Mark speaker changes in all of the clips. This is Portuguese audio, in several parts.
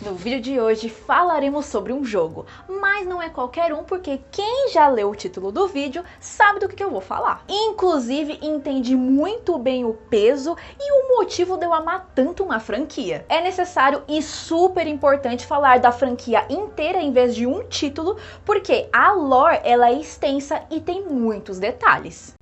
Speaker 1: No vídeo de hoje falaremos sobre um jogo, mas não é qualquer um, porque quem já leu o título do vídeo sabe do que eu vou falar. Inclusive entende muito bem o peso e o motivo de eu amar tanto uma franquia. É necessário e super importante falar da franquia inteira em vez de um título, porque a lore ela é extensa e tem muitos detalhes.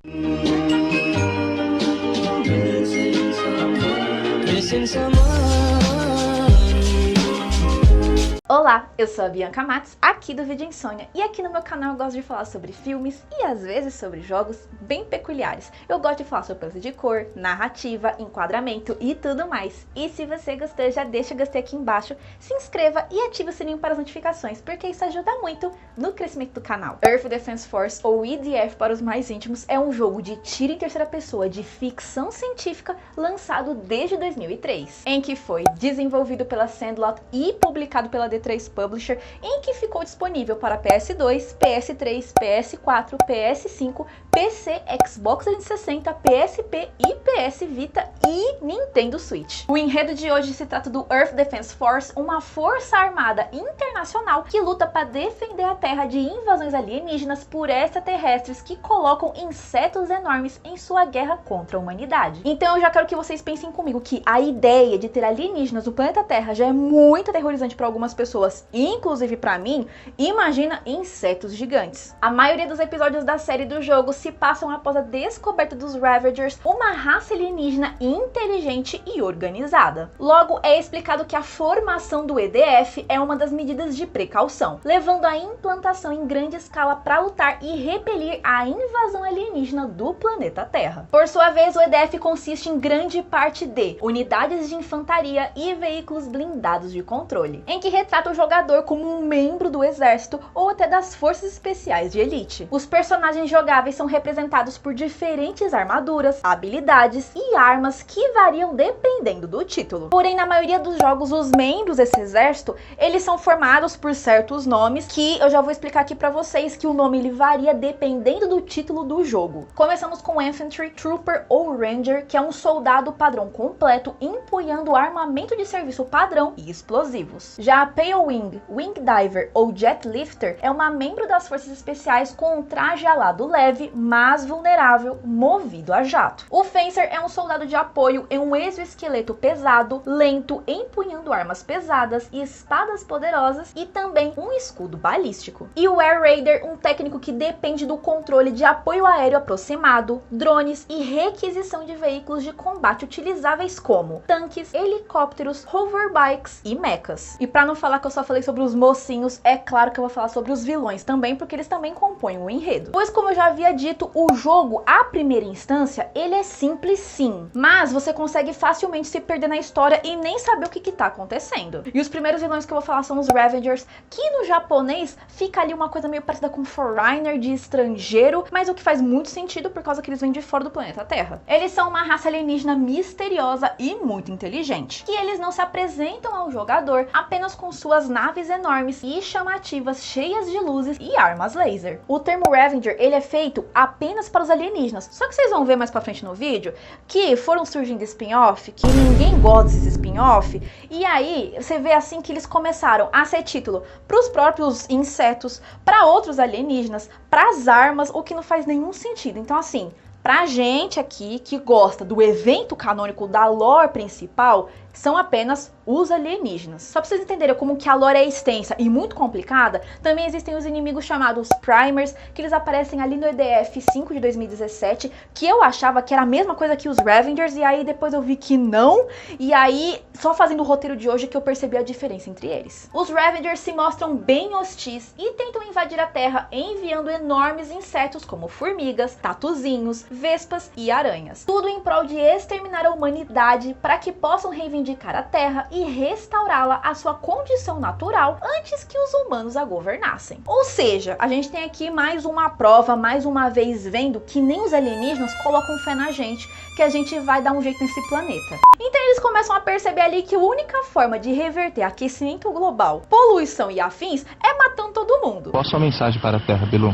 Speaker 1: Olá, eu sou a Bianca Matos, aqui do Vídeo Insônia, e aqui no meu canal eu gosto de falar sobre filmes e às vezes sobre jogos bem peculiares. Eu gosto de falar sobre paleta de cor, narrativa, enquadramento e tudo mais. E se você gostou, já deixa o gostei aqui embaixo, se inscreva e ative o sininho para as notificações, porque isso ajuda muito no crescimento do canal. Earth Defense Force, ou EDF para os mais íntimos, é um jogo de tiro em terceira pessoa de ficção científica lançado desde 2003, em que foi desenvolvido pela Sandlot e publicado pela D3 Publisher, em que ficou disponível para PS2, PS3, PS4, PS5, PC, Xbox 360, PSP e PS Vita e Nintendo Switch. O enredo de hoje se trata do Earth Defense Force, uma força armada internacional que luta para defender a Terra de invasões alienígenas por extraterrestres que colocam insetos enormes em sua guerra contra a humanidade. Então eu já quero que vocês pensem comigo que a ideia de ter alienígenas no planeta Terra já é muito aterrorizante para algumas pessoas, inclusive para mim. Imagina insetos gigantes. A maioria dos episódios da série do jogo se passam após a descoberta dos Ravagers, uma raça alienígena inteligente e organizada. Logo, é explicado que a formação do EDF é uma das medidas de precaução, levando à implantação em grande escala para lutar e repelir a invasão alienígena do planeta Terra. Por sua vez, o EDF consiste em grande parte de unidades de infantaria e veículos blindados de controle, em que retrata o jogador como um membro do exército ou até das forças especiais de elite. Os personagens jogáveis são representados por diferentes armaduras, habilidades e armas que variam dependendo do título. Porém, na maioria dos jogos, os membros desse exército, eles são formados por certos nomes que eu já vou explicar aqui pra vocês, que o nome ele varia dependendo do título do jogo. Começamos com Infantry, Trooper ou Ranger, que é um soldado padrão completo empunhando armamento de serviço padrão e explosivos. Já a Pale Wing, Wing Diver ou Jet Lifter é uma membro das forças especiais com um traje alado leve, mas vulnerável, movido a jato. O Fencer é um soldado de apoio em um exoesqueleto pesado, lento, empunhando armas pesadas e espadas poderosas e também um escudo balístico. E o Air Raider, um técnico que depende do controle de apoio aéreo aproximado, drones e requisição de veículos de combate utilizáveis como tanques, helicópteros, hoverbikes e mechas. E para não falar que eu só falei sobre os mocinhos, é claro que eu vou falar sobre os vilões também, porque eles também compõem o enredo. Pois, como eu já havia dito, o jogo, à primeira instância, ele é simples sim, mas você consegue facilmente se perder na história e nem saber o que tá acontecendo. E os primeiros vilões que eu vou falar são os Ravagers, que no japonês fica ali uma coisa meio parecida com Foreigner, de estrangeiro, mas o que faz muito sentido por causa que eles vêm de fora do planeta Terra. Eles são uma raça alienígena misteriosa e muito inteligente, que eles não se apresentam ao jogador apenas com suas naves enormes e chamativas, cheias de luzes e armas laser. O termo Ravager, ele é feito apenas para os alienígenas, só que vocês vão ver mais pra frente no vídeo que foram surgindo spin-off, que ninguém gosta desses spin-off, e aí você vê assim que eles começaram a ser título para os próprios insetos, para outros alienígenas, para as armas, o que não faz nenhum sentido. Então assim, pra gente aqui que gosta do evento canônico da lore principal, são apenas os alienígenas. Só pra vocês entenderem como que a lore é extensa e muito complicada, também existem os inimigos chamados Primers, que eles aparecem ali no EDF 5 de 2017, que eu achava que era a mesma coisa que os Ravagers, e aí depois eu vi que não, e aí só fazendo o roteiro de hoje que eu percebi a diferença entre eles. Os Ravagers se mostram bem hostis e tentam invadir a Terra enviando enormes insetos como formigas, tatuzinhos, vespas e aranhas. Tudo em prol de exterminar a humanidade para que possam reivindicar a Terra e restaurá-la à sua condição natural antes que os humanos a governassem. Ou seja, a gente tem aqui mais uma prova, mais uma vez vendo que nem os alienígenas colocam fé na gente, que a gente vai dar um jeito nesse planeta. Então eles começam a perceber ali que a única forma de reverter aquecimento global, poluição e afins é matando todo mundo.
Speaker 2: Qual a sua mensagem para a Terra, Belu?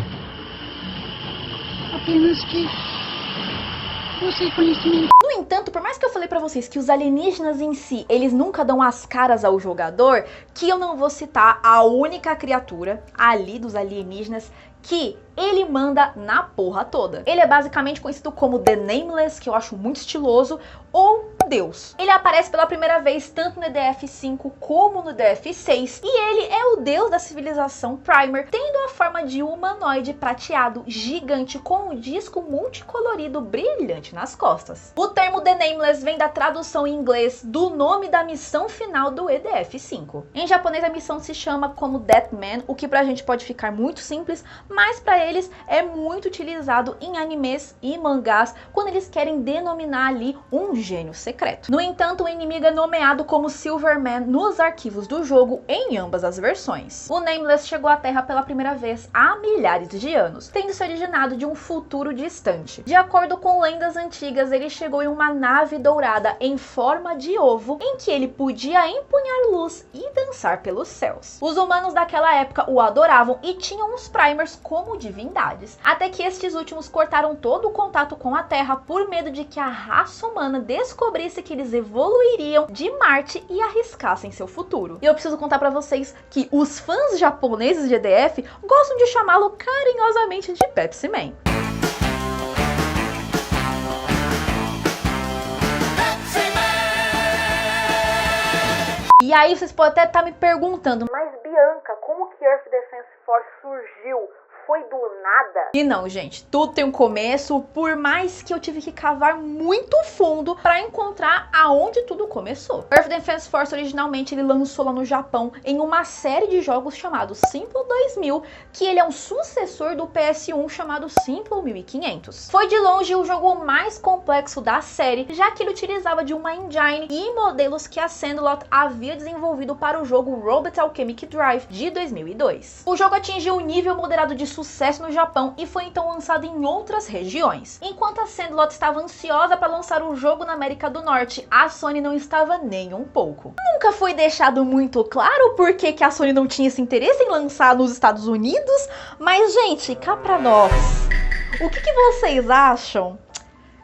Speaker 3: Apenas que
Speaker 2: não sei conhecimento.
Speaker 1: No entanto, por mais que eu falei pra vocês que os alienígenas em si, eles nunca dão as caras ao jogador, que eu não vou citar a única criatura ali dos alienígenas que ele manda na porra toda. Ele é basicamente conhecido como The Nameless, que eu acho muito estiloso, ou Deus. Ele aparece pela primeira vez tanto no EDF5 como no EDF6, e ele é o deus da civilização Primer, tendo a forma de um humanoide prateado gigante com um disco multicolorido brilhante nas costas. O termo The Nameless vem da tradução em inglês do nome da missão final do EDF5. Em japonês a missão se chama como Deathman, o que pra gente pode ficar muito simples, mas pra eles é muito utilizado em animes e mangás quando eles querem denominar ali um gênio secreto. No entanto, o inimigo é nomeado como Silverman nos arquivos do jogo em ambas as versões. O Nameless chegou à Terra pela primeira vez há milhares de anos, tendo se originado de um futuro distante. De acordo com lendas antigas, ele chegou em uma nave dourada em forma de ovo, em que ele podia empunhar luz e dançar pelos céus. Os humanos daquela época o adoravam e tinham os Primers como divindades, até que estes últimos cortaram todo o contato com a Terra por medo de que a raça humana descobrisse que eles evoluiriam de Marte e arriscassem seu futuro. E eu preciso contar pra vocês que os fãs japoneses de EDF gostam de chamá-lo carinhosamente de Pepsi Man. E aí vocês podem até estar me perguntando, mas Bianca, como que Earth Defense Force surgiu? Foi do nada? E não, gente, tudo tem um começo, por mais que eu tive que cavar muito fundo para encontrar aonde tudo começou. Earth Defense Force originalmente ele lançou lá no Japão em uma série de jogos chamado Simple 2000, que ele é um sucessor do PS1 chamado Simple 1500. Foi de longe o jogo mais complexo da série, já que ele utilizava de uma engine e modelos que a Sandlot havia desenvolvido para o jogo Robot Alchemic Drive de 2002. O jogo atingiu um nível moderado de sucesso no Japão e foi então lançado em outras regiões. Enquanto a Sandlot estava ansiosa para lançar o jogo na América do Norte, a Sony não estava nem um pouco. Nunca foi deixado muito claro por que a Sony não tinha esse interesse em lançar nos Estados Unidos, mas gente, cá pra nós, o que vocês acham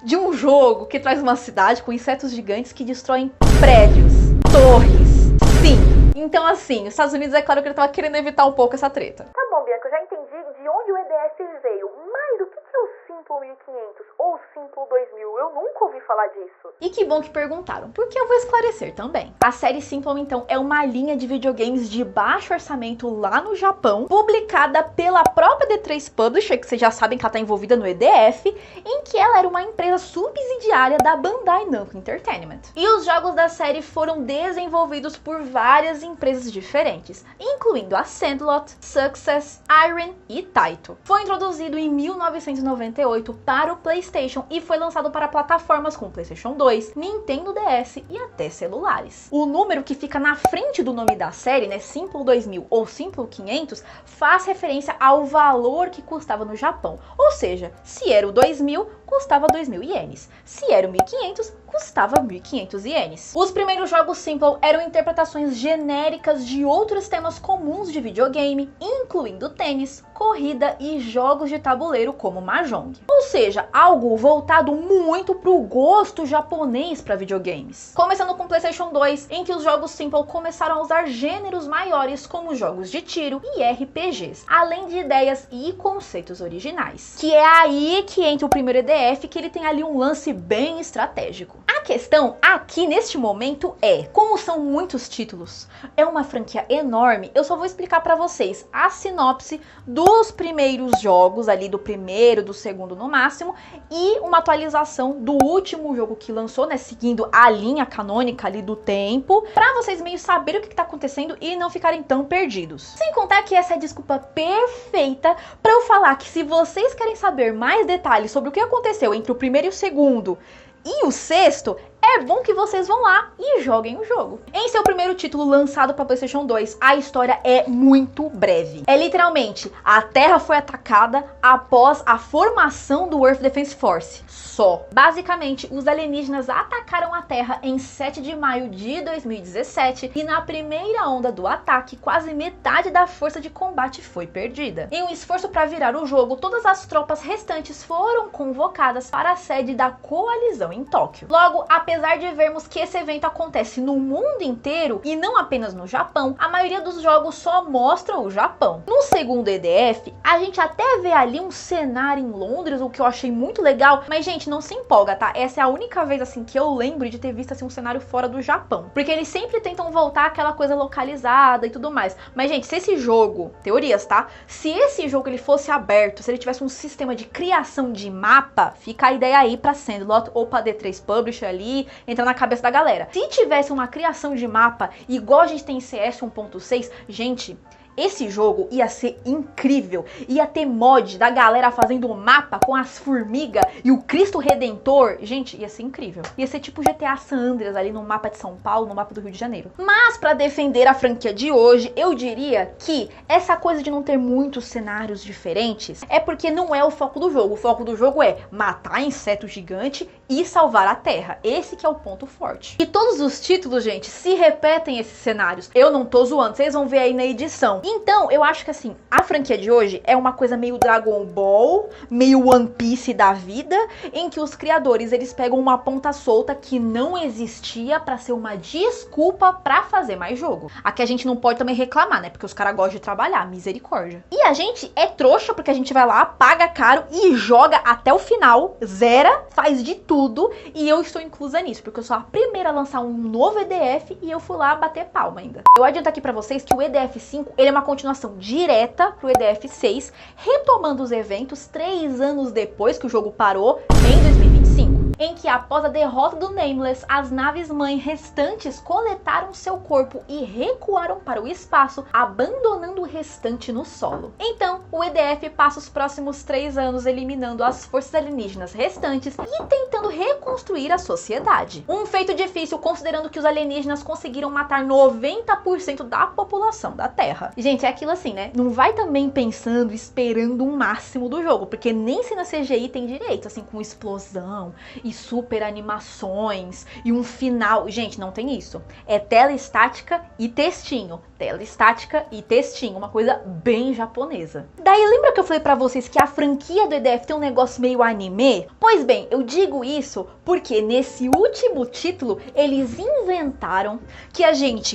Speaker 1: de um jogo que traz uma cidade com insetos gigantes que destroem prédios, torres? Sim! Então assim, os Estados Unidos é claro que ele tava querendo evitar um pouco essa treta.
Speaker 3: Tá bom, Bianca, eu já entendi de onde o EDF veio, mas o que é o Simple 1500 ou Simple 2000? Eu nunca ouvi falar disso.
Speaker 1: E que bom que perguntaram, porque eu vou esclarecer também. A série Simple, então, é uma linha de videogames de baixo orçamento lá no Japão, publicada pela própria D3 Publisher, que vocês já sabem que ela está envolvida no EDF, em que ela era uma empresa subsidiária da Bandai Namco Entertainment. E os jogos da série foram desenvolvidos por várias empresas diferentes, incluindo a Sandlot, Success, Irem e Taito. Foi introduzido em 1998 para o PlayStation e foi lançado para plataformas como PlayStation 2, Nintendo DS e até celulares. O número que fica na frente do nome da série, né, Simple 2000 ou Simple 500, faz referência ao valor que custava no Japão. Ou seja, se era o 2000, custava 2.000 ienes. Se era o 1.500, custava 1.500 ienes. Os primeiros jogos Simple eram interpretações genéricas de outros temas comuns de videogame, incluindo tênis, corrida e jogos de tabuleiro como Mahjong. Ou seja, algo voltado muito para o gosto japonês para videogames. Começando com PlayStation 2, em que os jogos Simple começaram a usar gêneros maiores como jogos de tiro e RPGs, além de ideias e conceitos originais. Que é aí que entra o primeiro EDF, que ele tem ali um lance bem estratégico. A questão aqui neste momento é, como são muitos títulos, é uma franquia enorme, eu só vou explicar para vocês a sinopse dos primeiros jogos ali, do primeiro, do segundo no máximo, e uma atualização do último jogo que lançou, né, seguindo a linha canônica ali do tempo, para vocês meio saberem o que tá acontecendo e não ficarem tão perdidos. Sem contar que essa é a desculpa perfeita para eu falar que se vocês querem saber mais detalhes sobre o que aconteceu entre o primeiro e o segundo e o sexto, é bom que vocês vão lá e joguem o jogo. Em seu primeiro título lançado para PlayStation 2, a história é muito breve. É literalmente, a Terra foi atacada após a formação do Earth Defense Force. Só. Basicamente, os alienígenas atacaram a Terra em 7 de maio de 2017 e na primeira onda do ataque, quase metade da força de combate foi perdida. Em um esforço para virar o jogo, todas as tropas restantes foram convocadas para a sede da coalizão em Tóquio. Logo, apesar de vermos que esse evento acontece no mundo inteiro e não apenas no Japão, a maioria dos jogos só mostram o Japão. No segundo EDF, a gente até vê ali um cenário em Londres, o que eu achei muito legal, mas gente, não se empolga, tá? Essa é a única vez assim que eu lembro de ter visto assim um cenário fora do Japão, porque eles sempre tentam voltar aquela coisa localizada e tudo mais. Mas gente, se esse jogo, teorias, tá? Se esse jogo ele fosse aberto, se ele tivesse um sistema de criação de mapa, fica a ideia aí pra Sandlot ou pra D3 Publisher ali, entrar na cabeça da galera. Se tivesse uma criação de mapa igual a gente tem em CS 1.6, gente, esse jogo ia ser incrível, ia ter mod da galera fazendo um mapa com as formigas e o Cristo Redentor, gente, ia ser incrível. Ia ser tipo GTA San Andreas ali no mapa de São Paulo, no mapa do Rio de Janeiro. Mas pra defender a franquia de hoje, eu diria que essa coisa de não ter muitos cenários diferentes é porque não é o foco do jogo. O foco do jogo é matar inseto gigante e salvar a Terra. Esse que é o ponto forte. E todos os títulos, gente, se repetem esses cenários. Eu não tô zoando, vocês vão ver aí na edição. Então, eu acho que assim, a franquia de hoje é uma coisa meio Dragon Ball, meio One Piece da vida, em que os criadores, eles pegam uma ponta solta que não existia pra ser uma desculpa pra fazer mais jogo. Aqui a gente não pode também reclamar, né? Porque os caras gostam de trabalhar, misericórdia. E a gente é trouxa porque a gente vai lá, paga caro e joga até o final, zera, faz de tudo, e eu estou inclusa nisso, porque eu sou a primeira a lançar um novo EDF e eu fui lá bater palma ainda. Eu adianto aqui pra vocês que o EDF 5, ele é uma continuação direta pro EDF 6, retomando os eventos 3 anos depois que o jogo parou, em 2025. Em que após a derrota do Nameless, as naves-mãe restantes coletaram seu corpo e recuaram para o espaço, abandonando o restante no solo. Então, o EDF passa os próximos 3 anos eliminando as forças alienígenas restantes e tentando reconstruir a sociedade. Um feito difícil, considerando que os alienígenas conseguiram matar 90% da população da Terra. Gente, é aquilo assim, né? Não vai também pensando, esperando um máximo do jogo, porque nem se na CGI tem direito, assim, com explosão e super animações e um final. Gente, não tem isso. É tela estática e textinho. Tela estática e textinho. Uma coisa bem japonesa. Daí, lembra que eu falei pra vocês que a franquia do EDF tem um negócio meio anime? Pois bem, eu digo isso porque nesse último título, eles inventaram que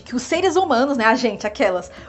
Speaker 1: que os seres humanos, né,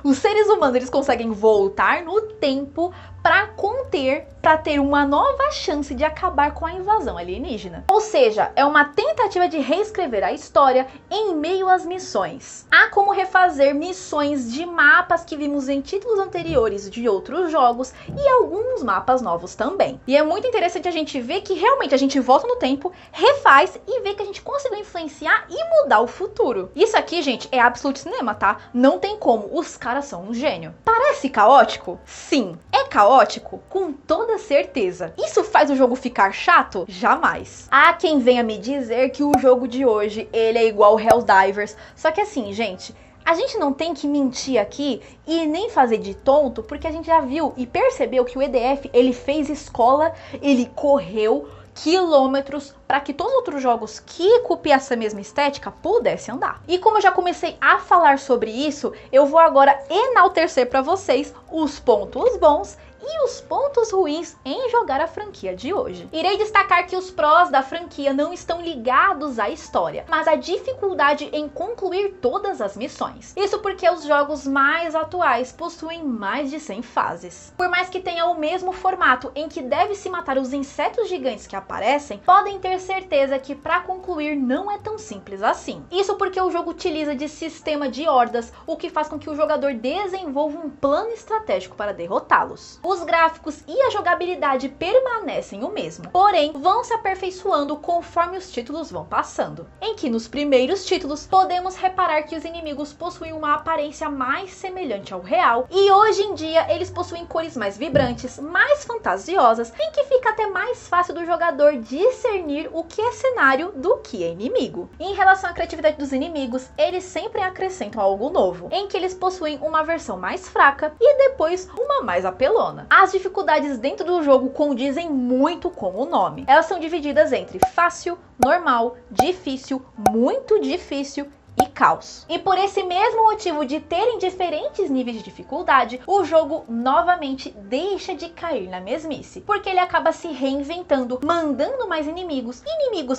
Speaker 1: os seres humanos, eles conseguem voltar no tempo para ter uma nova chance de acabar com a invasão alienígena. Ou seja, é uma tentativa de reescrever a história em meio às missões. Há como refazer missões de mapas que vimos em títulos anteriores de outros jogos e alguns mapas novos também. E é muito interessante a gente ver que realmente a gente volta no tempo, refaz e vê que a gente conseguiu influenciar e mudar o futuro. Isso aqui, gente, é absoluto cinema, tá? Não tem como, os caras são um gênio. Parece caótico? Sim. É caótico? Com toda certeza. Isso faz o jogo ficar chato? Jamais. Há quem venha me dizer que o jogo de hoje, ele é igual Helldivers. Só que assim, gente, a gente não tem que mentir aqui e nem fazer de tonto, porque a gente já viu e percebeu que o EDF, ele fez escola, ele correu quilômetros para que todos os outros jogos que copiam essa mesma estética pudessem andar. E como eu já comecei a falar sobre isso, eu vou agora enaltecer para vocês os pontos bons e os pontos ruins em jogar a franquia de hoje. Irei destacar que os prós da franquia não estão ligados à história, mas à dificuldade em concluir todas as missões. Isso porque os jogos mais atuais possuem mais de 100 fases. Por mais que tenha o mesmo formato em que deve-se matar os insetos gigantes que aparecem, podem ter certeza que para concluir não é tão simples assim. Isso porque o jogo utiliza de sistema de hordas, o que faz com que o jogador desenvolva um plano estratégico para derrotá-los. os gráficos e a jogabilidade permanecem o mesmo, porém vão se aperfeiçoando conforme os títulos vão passando, em que nos primeiros títulos podemos reparar que os inimigos possuem uma aparência mais semelhante ao real, e hoje em dia eles possuem cores mais vibrantes, mais fantasiosas, em que fica até mais fácil do jogador discernir o que é cenário do que é inimigo. Em relação à criatividade dos inimigos, eles sempre acrescentam algo novo, em que eles possuem uma versão mais fraca e depois uma mais apelona. As dificuldades dentro do jogo condizem muito com o nome. Elas são divididas entre fácil, normal, difícil, muito difícil e caos. E por esse mesmo motivo de terem diferentes níveis de dificuldade, o jogo novamente deixa de cair na mesmice, porque ele acaba se reinventando, mandando mais inimigos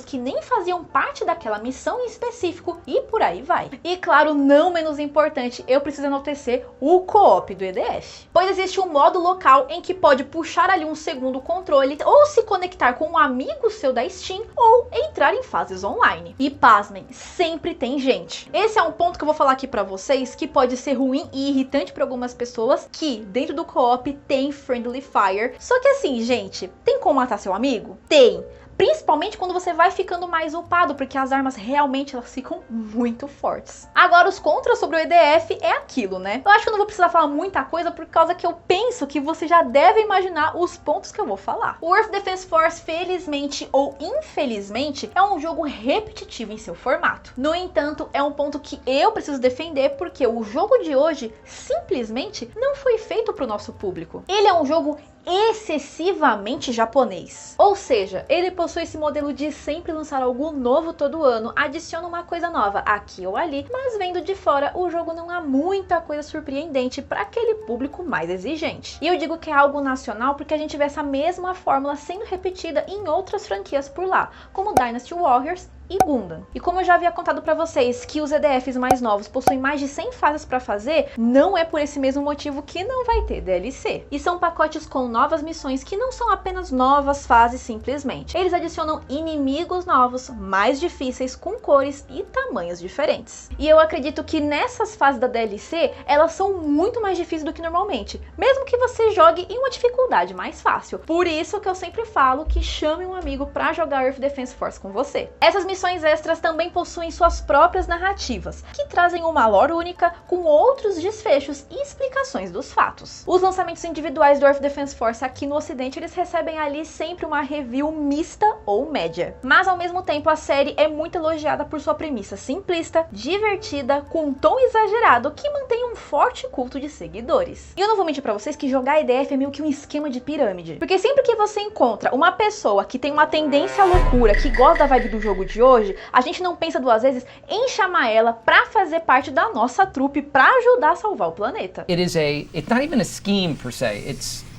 Speaker 1: que nem faziam parte daquela missão em específico, e por aí vai. E claro, não menos importante, eu preciso enaltecer o co-op do EDF, pois existe um modo local em que pode puxar ali um segundo controle, ou se conectar com um amigo seu da Steam, ou entrar em fases online. E pasmem, sempre tem gente. Esse é um ponto que eu vou falar aqui pra vocês, que pode ser ruim e irritante para algumas pessoas, que dentro do co-op tem Friendly Fire. Só que assim, gente, tem como matar seu amigo? Tem! Principalmente quando você vai ficando mais upado, porque as armas realmente elas ficam muito fortes. Agora, os contras sobre o EDF é aquilo, né? Eu acho que eu não vou precisar falar muita coisa, por causa que eu penso que você já deve imaginar os pontos que eu vou falar. O Earth Defense Force, felizmente ou infelizmente, é um jogo repetitivo em seu formato. No entanto, é um ponto que eu preciso defender, porque o jogo de hoje simplesmente não foi feito para o nosso público. Ele é um jogo excessivamente japonês. Ou seja, ele possui esse modelo de sempre lançar algo novo todo ano, adiciona uma coisa nova aqui ou ali, mas vendo de fora, o jogo não há muita coisa surpreendente para aquele público mais exigente. E eu digo que é algo nacional porque a gente vê essa mesma fórmula sendo repetida em outras franquias por lá, como Dynasty Warriors e Gundam. E como eu já havia contado pra vocês que os EDFs mais novos possuem mais de 100 fases pra fazer, não é por esse mesmo motivo que não vai ter DLC. E são pacotes com novas missões que não são apenas novas fases simplesmente. Eles adicionam inimigos novos, mais difíceis, com cores e tamanhos diferentes. E eu acredito que nessas fases da DLC, elas são muito mais difíceis do que normalmente, mesmo que você jogue em uma dificuldade mais fácil. Por isso que eu sempre falo que chame um amigo pra jogar Earth Defense Force com você. Essas missões extras também possuem suas próprias narrativas, que trazem uma lore única com outros desfechos e explicações dos fatos. Os lançamentos individuais do Earth Defense Force aqui no ocidente, eles recebem ali sempre uma review mista ou média. Mas ao mesmo tempo a série é muito elogiada por sua premissa simplista, divertida, com um tom exagerado que mantém um forte culto de seguidores. E eu não vou mentir pra vocês que jogar EDF é meio que um esquema de pirâmide, porque sempre que você encontra uma pessoa que tem uma tendência à loucura, que gosta da vibe do jogo de hoje, a gente não pensa duas vezes em chamar ela pra fazer parte da nossa trupe pra ajudar a salvar o planeta.
Speaker 2: It's not even a scheme per se, it's...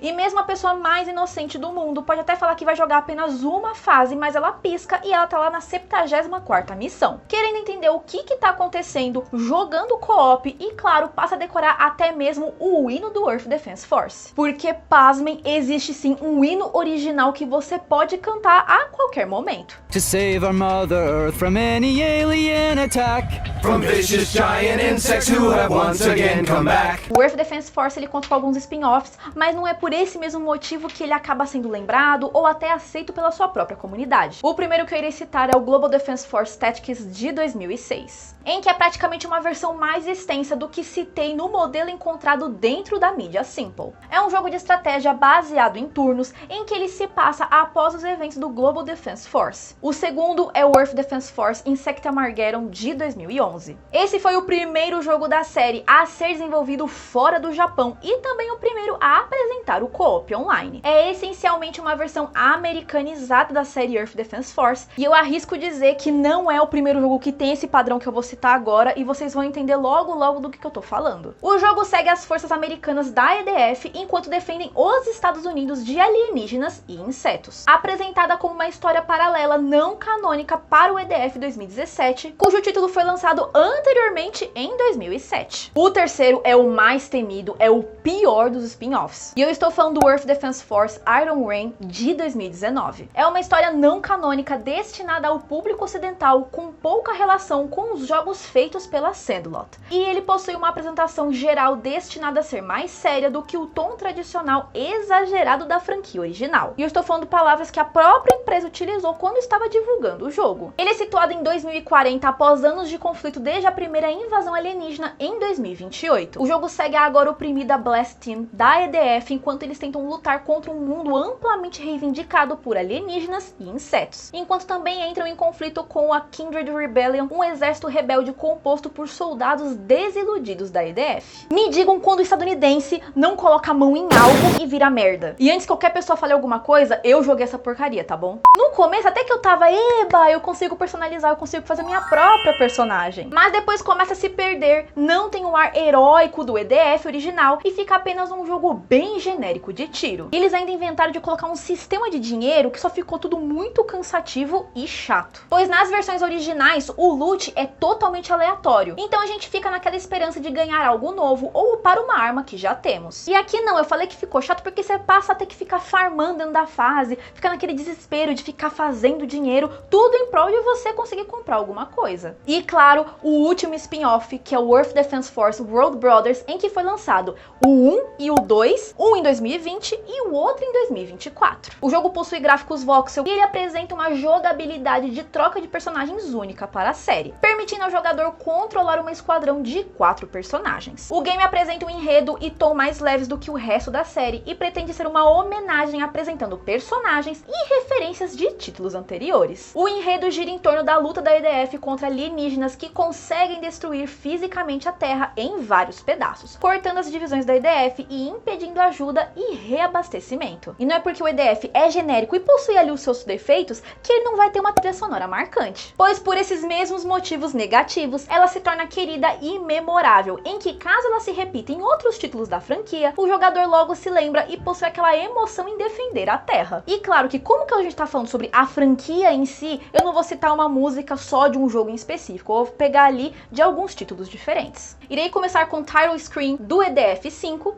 Speaker 1: E mesmo a pessoa mais inocente do mundo pode até falar que vai jogar apenas uma fase, mas ela pisca e ela tá lá na 74ª missão, querendo entender o que tá acontecendo, jogando co-op e, claro, passa a decorar até mesmo o hino do Earth Defense Force. Porque, pasmem, existe sim um hino original que você pode cantar a qualquer momento.
Speaker 4: To save our Mother Earth from any alien attack, from vicious giant insects who have once again come back.
Speaker 1: O Earth Defense Force ele conta com alguns spin-offs, mas não é por esse mesmo motivo que ele acaba sendo lembrado ou até aceito pela sua própria comunidade. O primeiro que eu irei citar é o Global Defense Force Tactics de 2006, em que é praticamente uma versão mais extensa do que se tem no modelo encontrado dentro da mídia Simple. É um jogo de estratégia baseado em turnos, em que ele se passa após os eventos do Global Defense Force. O segundo é o Earth Defense Force Insectamargeddon de 2011. Esse foi o primeiro jogo da série a ser desenvolvido fora do Japão e também o primeiro a apresentar o co-op online. É essencialmente uma versão americanizada da série Earth Defense Force, e eu arrisco dizer que não é o primeiro jogo que tem esse padrão que eu vou citar agora, e vocês vão entender logo do que eu tô falando. O jogo segue as forças americanas da EDF enquanto defendem os Estados Unidos de alienígenas e insetos, apresentada como uma história paralela não canônica para o EDF 2017, cujo título foi lançado anteriormente em 2007. O terceiro é o mais temido, é o pior dos spin-offs, e eu estou falando do Earth Defense Force Iron Rain de 2019. É uma história não canônica destinada ao público ocidental, com pouca relação com os jogos feitos pela Sandlot. E ele possui uma apresentação geral destinada a ser mais séria do que o tom tradicional exagerado da franquia original. E eu estou falando palavras que a própria empresa utilizou quando estava divulgando o jogo. Ele é situado em 2040, após anos de conflito desde a primeira invasão alienígena em 2028. O jogo segue a agora oprimida Blast Team da EDF enquanto eles tentam lutar contra um mundo amplamente reivindicado por alienígenas e insetos, enquanto também entram em conflito com a Kindred Rebellion, um exército rebelde composto por soldados desiludidos da EDF. Me digam quando o estadunidense não coloca a mão em algo e vira merda. E antes que qualquer pessoa fale alguma coisa, eu joguei essa porcaria, tá bom? No começo até que eu tava, eba, eu consigo personalizar, eu consigo fazer minha própria personagem. Mas depois começa a se perder, não tem o ar heróico do EDF original e fica apenas um jogo bem genérico de tiro. Eles ainda inventaram de colocar um sistema de dinheiro que só ficou tudo muito cansativo e chato. Pois nas versões originais, o loot é totalmente aleatório. Então a gente fica naquela esperança de ganhar algo novo ou upar uma arma que já temos. E aqui não, eu falei que ficou chato porque você passa a ter que ficar farmando dentro da fase, fica naquele desespero de ficar fazendo dinheiro, tudo em prol de você conseguir comprar alguma coisa. E claro, o último spin-off, que é o Earth Defense Force World Brothers, em que foi lançado o 1 e o 2, um em 2020 e o outro em 2024. O jogo possui gráficos voxel e ele apresenta uma jogabilidade de troca de personagens única para a série, permitindo ao jogador controlar uma esquadrão de 4 personagens. O game apresenta um enredo e tom mais leves do que o resto da série e pretende ser uma homenagem apresentando personagens e referências de títulos anteriores. O enredo gira em torno da luta da EDF contra alienígenas que conseguem destruir fisicamente a Terra em vários pedaços, cortando as divisões da EDF e impedindo ajuda e reabastecimento. E não é porque o EDF é genérico e possui ali os seus defeitos que ele não vai ter uma trilha sonora marcante. Pois por esses mesmos motivos negativos, ela se torna querida e memorável, em que caso ela se repita em outros títulos da franquia, o jogador logo se lembra e possui aquela emoção em defender a Terra. E claro que como que a gente tá falando sobre a franquia em si, eu não vou citar uma música só de um jogo em específico, eu vou pegar ali de alguns títulos diferentes. Irei começar com Title Screen do EDF 5,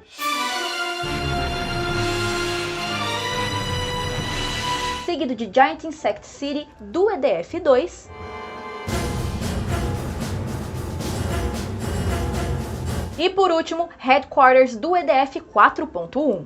Speaker 1: seguido de Giant Insect City do EDF 2, e por último, Headquarters do EDF 4.1.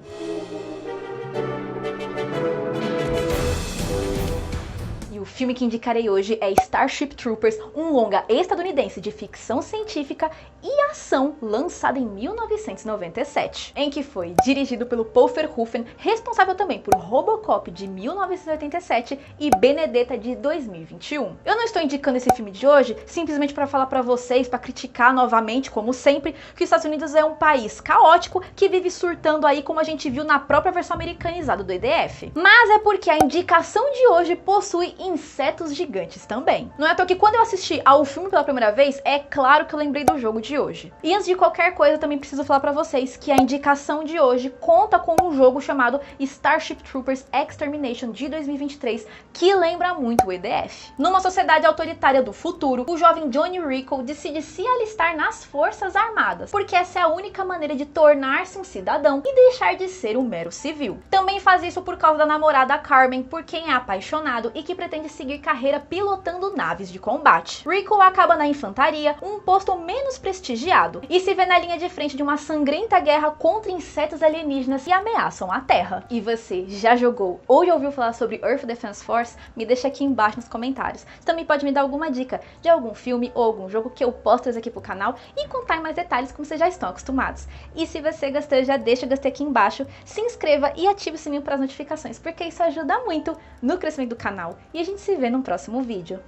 Speaker 1: O filme que indicarei hoje é Starship Troopers, um longa estadunidense de ficção científica e ação lançado em 1997, em que foi dirigido pelo Paul Verhoeven, responsável também por Robocop de 1987 e Benedetta de 2021. Eu não estou indicando esse filme de hoje simplesmente para falar para vocês, para criticar novamente, como sempre, que os Estados Unidos é um país caótico que vive surtando aí, como a gente viu na própria versão americanizada do EDF. Mas é porque a indicação de hoje possui insetos gigantes também. Não é à toa que quando eu assisti ao filme pela primeira vez, é claro que eu lembrei do jogo de hoje. E antes de qualquer coisa, eu também preciso falar pra vocês que a indicação de hoje conta com um jogo chamado Starship Troopers Extermination de 2023, que lembra muito o EDF. Numa sociedade autoritária do futuro, o jovem Johnny Rico decide se alistar nas Forças Armadas, porque essa é a única maneira de tornar-se um cidadão e deixar de ser um mero civil. Também faz isso por causa da namorada Carmen, por quem é apaixonado e que pretende seguir carreira pilotando naves de combate. Rico acaba na infantaria, um posto menos prestigiado, e se vê na linha de frente de uma sangrenta guerra contra insetos alienígenas que ameaçam a Terra. E você já jogou ou já ouviu falar sobre Earth Defense Force? Me deixa aqui embaixo nos comentários. Você também pode me dar alguma dica de algum filme ou algum jogo que eu posso trazer aqui pro canal e contar em mais detalhes como vocês já estão acostumados. E se você gostou, já deixa o gostei aqui embaixo, se inscreva e ative o sininho para as notificações, porque isso ajuda muito no crescimento do canal. E a gente se vê no próximo vídeo.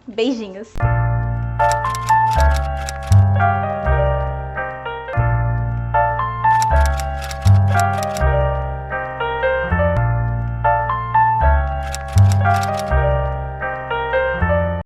Speaker 1: Beijinhos!